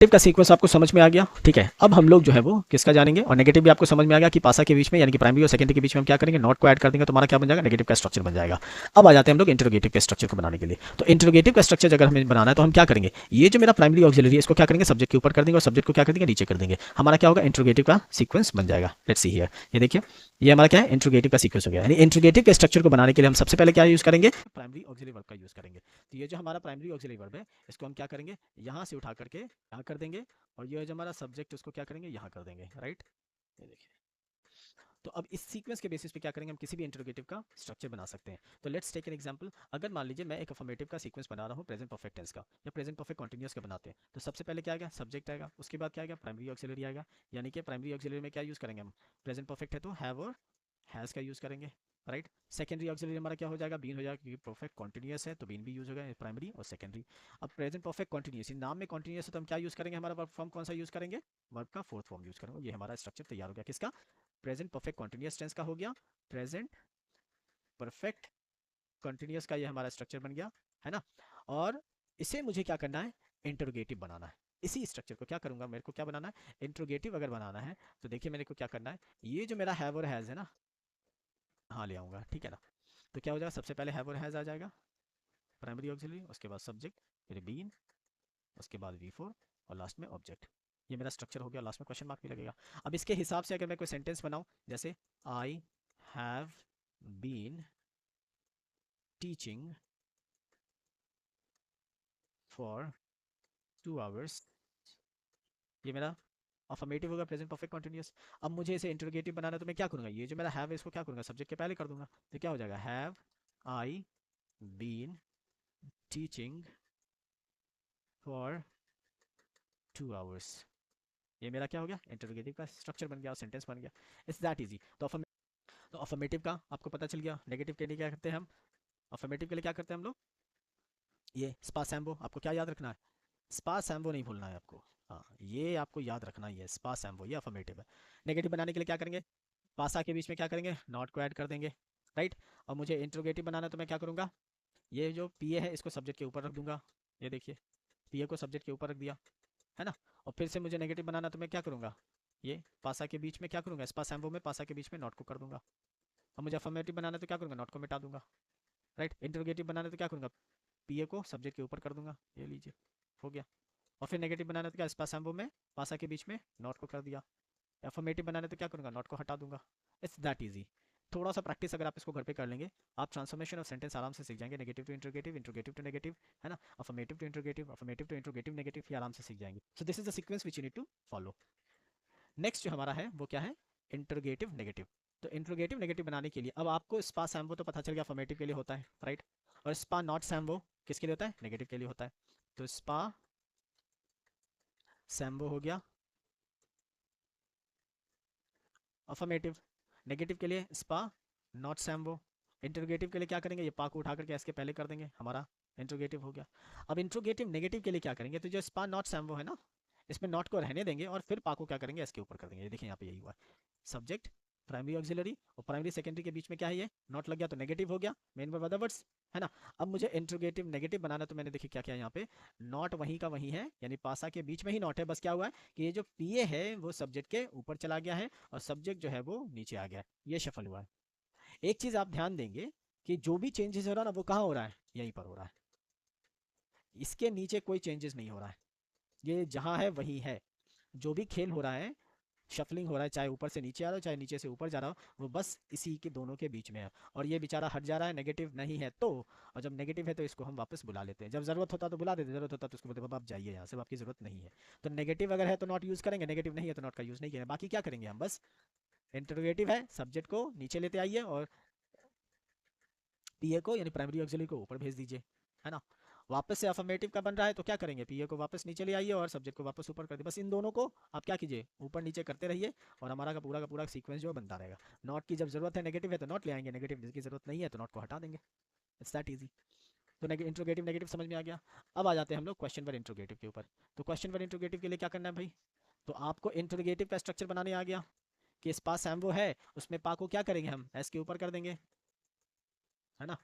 Negative का sequence आपको समझ में आ गया, ठीक है। अब हम लोग जो है वो किसका जानेंगे, और नेगेटिव भी आपको समझ में आ गया कि पासा के बीच में यानी कि प्राइमरी और सेकेंडरी के बीच में हम क्या करेंगे, नॉट को ऐड कर देंगे तो हमारा क्या बन जाएगा, नेगेटिव का स्ट्रक्चर बन जाएगा। अब आ जाते हैं हम लोग इंटरोगेटिव के स्ट्रक्चर को बनाने के लिए। तो इंटरोगेटिव का स्ट्रक्चर अगर हमें बनाना है तो हम क्या करेंगे, ये जो मेरा प्राइमरी ऑक्सिलरी है इसको क्या करेंगे, सब्जेक्ट के ऊपर कर देंगे और सब्जेक्ट को क्या कर देंगे, नीचे कर देंगे। हमारा क्या होगा, इंटरोगेटिव का सीक्वेंस बन जाएगा। लेट्स सी हियर, ये देखिए ये हमारा क्या है, इंटरोगेटिव का सीक्वेंस हो गया। यानी इंटरोगेटिव के स्ट्रक्चर को बनाने के लिए हम सबसे पहले क्या यूज करेंगे, प्राइमरी ऑक्सिलरी वर्ब का यूज करेंगे। तो ये जो हमारा प्राइमरी ऑक्सिलरी वर्ब है इसको हम क्या करेंगे, यहाँ से उठा करके यहाँ कर देंगे, और ये जो हमारा सब्जेक्ट उसको क्या करेंगे, यहाँ कर देंगे, राइट। ये देखिए, तो अब इस सीक्वेंस के बेसिस पे क्या करेंगे, हम किसी भी इंटरोगेटिव का स्ट्रक्चर बना सकते हैं। तो लेट्स टेक एन एग्जांपल। अगर मान लीजिए मैं एक अफर्मेटिव का सीक्वेंस बना रहा हूँ प्रेजेंट परफेक्ट टेंस का, या प्रेजेंट परफेक्ट कंटीन्यूअस का बनाते हैं, तो सबसे पहले क्या आएगा, सब्जेक्ट आएगा, उसके बाद क्या आएगा, प्राइमरी ऑक्सिलरी आएगा। यानी कि प्राइमरी ऑक्सिलरी में क्या यूज करेंगे हम, प्रेजेंट परफेक्ट है तो हैव और हैज का यूज करेंगे, राइट। सेकेंडरी ऑक्सिलरी हमारा क्या हो जाएगा, बीन हो जाएगा, क्योंकि परफेक्ट कंटीन्यूअस है तो बीन भी यूज होगा, प्राइमरी और सेकेंडरी। अब प्रेजेंट परफेक्ट कंटीन्यूअस, नाम में कंटीन्यूअस है तो हम क्या यूज करेंगे, हमारा वर्ब फॉर्म कौन सा यूज करेंगे, वर्ब का फोर्थ फॉर्म यूज करेंगे। ये हमारा स्ट्रक्चर तैयार हो गया किसका, प्रेजेंट परफेक्ट कंटीन्यूअस टेंस का हो गया, प्रेजेंट परफेक्ट कंटीन्यूअस का ये हमारा स्ट्रक्चर बन गया, है ना। और इसे मुझे क्या करना है, इंटरोगेटिव बनाना है। इसी स्ट्रक्चर को क्या करूंगा, मेरे को क्या बनाना है, इंटरोगेटिव अगर बनाना है तो देखिए मेरे को क्या करना है, ये जो मेरा हैव और हैज है ना, हाँ ले आऊंगा, ठीक है ना। तो क्या हो जाएगा, सबसे पहले हैव और हैज आ जाएगा, प्राइमरी ऑक्सिलरी, उसके बाद सब्जेक्ट, फिर बीन, उसके बाद वी फोर, और लास्ट में ऑब्जेक्ट। ये मेरा स्ट्रक्चर हो गया, लास्ट में क्वेश्चन मार्क भी लगेगा। अब इसके हिसाब से अगर मैं कोई सेंटेंस बनाऊं, जैसे I have been teaching for 2 hours, ये मेरा अफर्मेटिव होगा, प्रेजेंट परफेक्ट कंटीन्यूअस। अब मुझे इसे इंटरोगेटिव बनाना है तो मैं क्या करूंगा, ये जो मेरा हैव है इसको क्या करूंगा, सब्जेक्ट के पहले कर दूंगा। तो क्या हो जाएगा, have I been teaching for 2 hours. ये मेरा क्या हो गया, इंटरोगेटिव का स्ट्रक्चर बन गया और सेंटेंस बन गया। It's that easy. तो अफर्मेटिव का आपको पता चल गया। नेगेटिव के लिए क्या करते हैं हम, अफर्मेटिव के लिए क्या करते हैं हम लोग, ये स्पा सैम्बो, आपको क्या याद रखना है, स्पा सैम्बो नहीं भूलना है आपको। हाँ ये आपको याद रखना ही है, स्पा सैम्बो, ये अफर्मेटिव है। नेगेटिव बनाने के लिए क्या करेंगे, पासा के बीच में क्या करेंगे, नॉट को ऐड कर देंगे, राइट। और मुझे इंट्रोगेटिव बनाना है तो मैं क्या करूंगा, ये जो पी ए है इसको सब्जेक्ट के ऊपर रख दूंगा, ये देखिए पी ए को सब्जेक्ट के ऊपर रख दिया, है ना। और फिर से मुझे नेगेटिव बनाना है तो मैं क्या करूंगा, ये पासा के बीच में क्या करूंगा, स्पा सैम्बो में पासा के बीच में नॉट को कर दूंगा। और मुझे अफर्मेटिव बनाना है तो क्या करूंगा, नॉट को मिटा दूंगा, राइट। इंट्रोगेटिव बनाना है तो क्या करूंगा, पी ए को सब्जेक्ट के ऊपर कर दूंगा, ये लीजिए हो गया। और फिर नेगेटिव बनाना है तो क्या, स्पा सैम्बो में पासा के बीच में नॉट को कर दिया। अफर्मेटिव बनाना है तो क्या करूंगा, नॉट को हटा दूंगा। It's that easy. थोड़ा सा प्रैक्टिस अगर आप इसको घर पे कर लेंगे, आप ट्रांसफॉर्मेशन ऑफ सेंटेंस आराम से सीख जाएंगे, negative to interrogative, interrogative to negative, है ना, affirmative to interrogative, affirmative to interrogative negative, ये आराम से सीख जाएंगे। So this is the sequence which you need to follow. Next जो हमारा है वो क्या है, इंट्रोगेटिव नेगेटिव। तो इंट्रोगेटिव नेगेटिव बनाने के लिए अब आपको स्पा सैम्बो तो पता चल गया, अफर्मेटिव के लिए होता है, राइट। और स्पा नॉट सैम्बो किसके लिए होता है, नेगेटिव के लिए होता है। तो स्पा सैम्बो हो गया अफर्मेटिव, नेगेटिव के लिए स्पा नॉट सैम्बो। इंट्रोगेटिव के लिए क्या करेंगे, ये पा को उठा करके एस के पहले कर देंगे, हमारा इंट्रोगेटिव हो गया। अब इंट्रोगेटिव नेगेटिव के लिए क्या करेंगे, तो जो स्पा नॉट सैम्बो है ना, इसमें नॉट को रहने देंगे और फिर पा को क्या करेंगे, एस के ऊपर कर देंगे। ये देखिए यहाँ पे यही हुआ, सब्जेक्ट प्राइमरी ऑक्सिलरी और प्राइमरी सेकेंडरी के बीच में क्या है, ये नॉट लग गया तो नेगेटिव हो गया, मेन वर्ब अदर वर्ड्स, है ना। अब मुझे इंट्रोगेटिव नेगेटिव बनाना, तो मैंने देखिए क्या किया यहाँ पे, नॉट वहीं का वहीं है, यानी पासा के बीच में ही नॉट है, बस क्या हुआ है कि ये जो पी ए है वो सब्जेक्ट के ऊपर चला गया है और सब्जेक्ट जो है वो नीचे आ गया है, ये शफल हुआ है। एक चीज आप ध्यान देंगे कि जो भी चेंजेस हो रहा है ना वो कहाँ हो रहा है, यहीं पर हो रहा है, इसके नीचे कोई चेंजेस नहीं हो रहा है, ये जहां है वही है। जो भी खेल हो रहा है, शफलिंग हो रहा है, चाहे ऊपर से नीचे आ रहा हो चाहे नीचे से ऊपर जा रहा हो, वो बस इसी के दोनों के बीच में है। और ये बेचारा हट जा रहा है, नेगेटिव नहीं है तो, और जब नेगेटिव है तो इसको हम वापस बुला लेते हैं, जब जरूरत होता तो बुला देते, जरूरत होता तो उसको बोलते आप जाइए यहाँ से, आपकी जरूरत नहीं है। तो नेगेटिव अगर है तो नॉट यूज करेंगे, नेगेटिव नहीं है तो नॉट का यूज नहीं करेंगे। बाकी क्या करेंगे हम, बस इंटरोगेटिव है सब्जेक्ट को नीचे लेते आइए और पीए को यानी प्राइमरी ऑक्सिलरी को ऊपर भेज दीजिए, है ना। वापस से अफर्मेटिव का बन रहा है तो क्या करेंगे, पीए को वापस नीचे ले आइए और सब्जेक्ट को वापस ऊपर कर दिए। बस इन दोनों को आप क्या कीजिए, ऊपर नीचे करते रहिए और हमारा का पूरा सीक्वेंस जो है बनता रहेगा। नॉट की जब जरूरत है, नेगेटिव है तो नॉट ले आएंगे, नेगेटिव की जरूरत नहीं है तो नॉट को हटा देंगे। It's that easy. तो इंट्रोगेटिव नेगेटिव समझ में आ गया। अब आ जाते हैं हम लोग क्वेश्चन वर्ड इंट्रोगेटिव के ऊपर। तो क्वेश्चन वर्ड इंट्रोगेटिव के लिए क्या करना है भाई, तो आपको इंट्रोगेटिव का स्ट्रक्चर बनाने आ गया कि स्पा सैम्बो है, उसमें पा को क्या करेंगे हम, एस के ऊपर कर देंगे, है ना।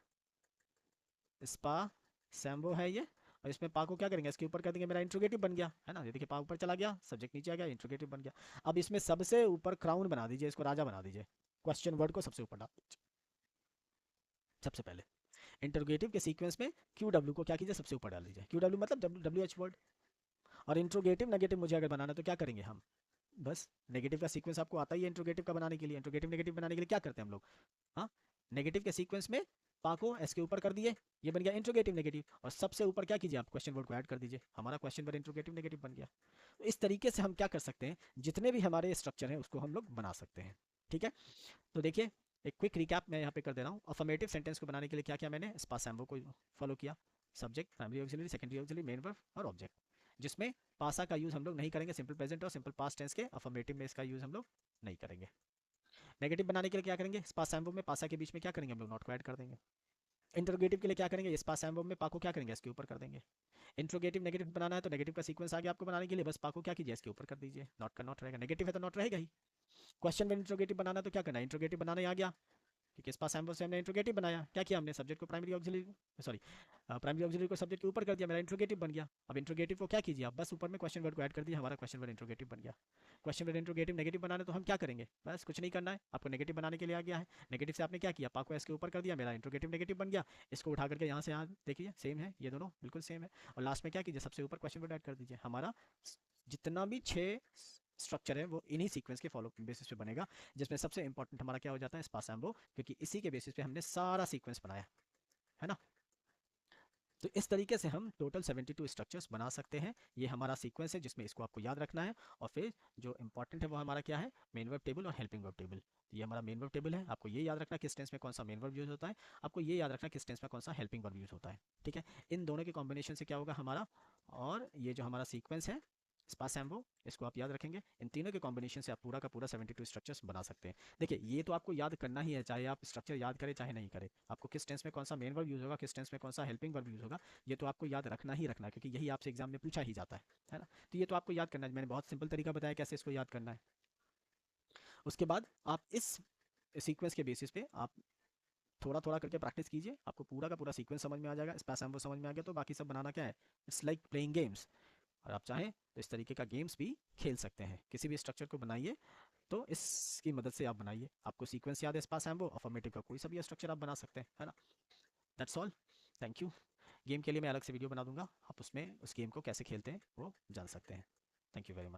स्पा सैम्बो है ये, और इसमें पा को क्या करेंगे, इसके ऊपर कर देंगे, मेरा इंट्रोगेटिव बन गया है ना। ये देखिए पा ऊपर चला गया, सब्जेक्ट नीचे आ गया, इंट्रोगेटिव बन गया। अब इसमें सबसे ऊपर क्राउन बना दीजिए, इसको राजा बना दीजिए, क्वेश्चन वर्ड को सबसे ऊपर डाल दीजिए सबसे पहले। इंट्रोगेटिव के सीक्वेंस में क्यू डब्ल्यू को क्या कीजिए, सबसे ऊपर डाल दीजिए, क्यू डब्ल्यू मतलब डब्ल्यू एच वर्ड। और इंट्रोगेटिव नेगेटिव मुझे अगर बनाना तो क्या करेंगे हम, बस नेगेटिव का सीक्वेंस आपको आता ही है इंट्रोगेटिव का बनाने के लिए। इंट्रोगेटिव नेगेटिव बनाने के लिए क्या करते हैं हम लोग, हाँ, नेगेटिव के सीक्वेंस में पा को एस के ऊपर कर दिए, ये बन गया इंट्रोगेटिव नेगेटिव। और सबसे ऊपर क्या कीजिए आप, क्वेश्चन वर्ड को ऐड कर दीजिए, हमारा क्वेश्चन वर्ड इंट्रोगेटिव नेगेटिव बन गया। तो इस तरीके से हम क्या कर सकते हैं, जितने भी हमारे स्ट्रक्चर हैं उसको हम लोग बना सकते हैं। ठीक है, तो देखिए एक क्विक रिकैप मैं यहाँ पे कर दे रहा हूँ। अफर्मेटिव सेंटेंस को बनाने के लिए क्या किया मैंने, स्पास एम्बो को फॉलो किया, subject, primary auxiliary, secondary auxiliary, main verb और ऑब्जेक्ट, जिसमें पासा का यूज हम लोग नहीं करेंगे, सिंपल प्रेजेंट और सिंपल पास्ट टेंस के अफर्मेटिव में इसका यूज हम लोग नहीं करेंगे। नेगेटिव बनाने के लिए क्या करेंगे, स्पास एम्बो में पासा के बीच में क्या करेंगे हम लोग, नॉट को ऐड कर देंगे। इंट्रोगेटिव के लिए क्या करेंगे, स्पास एम्बो में पा को क्या करेंगे, इसके ऊपर कर देंगे। इंट्रोगेटिव नेगेटिव बनाना है तो नेगेटिव का सीक्वेंस आ गया आपको बनाने के लिए, बस पा को क्या कीजिए, इसके ऊपर कर दीजिए, नॉट का नॉट रहेगा, नेगेटिव है तो नॉट रहेगा ही। क्वेश्चन में इंट्रोगेटिव बनाना तो क्या करना है, इंट्रोगेटिव बनाना ही आ गया, क्योंकि इस पास एम्बो से हमने इंट्रोगेटिव बनाया, क्या किया हमने, सब्जेक्ट को primary auxiliary, sorry primary auxiliary को सब्जेक्ट के ऊपर कर दिया, मेरा इंट्रोगेटिव बन गया। अब इंट्रोगेटिव को क्या कीजिए आप, बस ऊपर में क्वेश्चन वर्ड को ऐड कर दिया, हमारा क्वेश्चन वर्ड इंट्रोगेटिव बन गया। क्वेश्चन वर्ड इंट्रोगेटिव नेगेटिव बनाना तो हम क्या करेंगे, बस कुछ नहीं करना है, आपको नेगेटिव बनाने के लिए आ गया है। नेगेटिव से आपने क्या किया, पा को एस के ऊपर कर दिया, मेरा इंट्रोगेटिव नेगेटिव बन गया। इसको उठा करके यहाँ से यहाँ देखिए सेम है, ये दोनों बिल्कुल सेम है। और लास्ट में क्या कीजिए, सबसे ऊपर क्वेश्चन वर्ड ऐड कर दीजिए। हमारा जितना भी 6 स्ट्रक्चर है वो इन्हीं सीक्वेंस के फॉलो बेसिस पे बनेगा, जिसमें सबसे इंपॉर्टेंट हमारा क्या हो जाता है, स्पास एम्बो, क्योंकि इसी के बेसिस पे हमने सारा सीक्वेंस बनाया है ना। तो इस तरीके से हम टोटल 72 स्ट्रक्चर्स बना सकते हैं। ये हमारा सीक्वेंस है जिसमें इसको आपको याद रखना है। और फिर जो इंपॉर्टेंट है वो हमारा क्या है, मेन वर्ब टेबल और हेल्पिंग वर्ब टेबल। तो ये हमारा मेन वर्ब टेबल है, आपको ये याद रखना किस टेंस में कौन सा मेन वर्ब यूज होता है, आपको ये याद रखना किस टेंस में कौन सा हेल्पिंग वर्ब यूज होता है। ठीक है, इन दोनों के कॉम्बिनेशन से क्या होगा हमारा, और ये जो हमारा सीक्वेंस है स्पास एम्बो, इसको आप याद रखेंगे, इन तीनों के कॉम्बिनेशन से आप पूरा का पूरा 72 स्ट्रक्चर्स बना सकते हैं। देखिए ये तो आपको याद करना ही है, चाहे आप स्ट्रक्चर याद करें चाहे नहीं करें, आपको किस टेंस में कौन सा मेन वर्ब यूज होगा, किस टेंस में कौन सा हेल्पिंग वर्ब यूज होगा, ये तो आपको याद रखना ही रखना है, क्योंकि यही आपसे एग्जाम में पूछा ही जाता है ना। तो ये तो आपको याद करना है, मैंने बहुत सिंपल तरीका बताया कैसे इसको याद करना है। उसके बाद आप इस सीक्वेंस के बेसिस पे आप थोड़ा थोड़ा करके प्रैक्टिस कीजिए, आपको पूरा का पूरा सीक्वेंस समझ में आ जाएगा, स्पास एम्बो समझ में आ गया तो बाकी सब बनाना क्या है, इट्स लाइक प्लेइंग गेम्स। और आप चाहें तो इस तरीके का गेम्स भी खेल सकते हैं, किसी भी स्ट्रक्चर को बनाइए तो इसकी मदद से आप बनाइए। आपको सीक्वेंस याद है स्पास एम्बो, अफर्मेटिव का कोई सा भी स्ट्रक्चर आप बना सकते हैं, है ना। That's all, thank you. Game के लिए मैं अलग से वीडियो बना दूंगा, आप उसमें उस गेम को कैसे खेलते हैं वो जान सकते हैं। Thank you very much.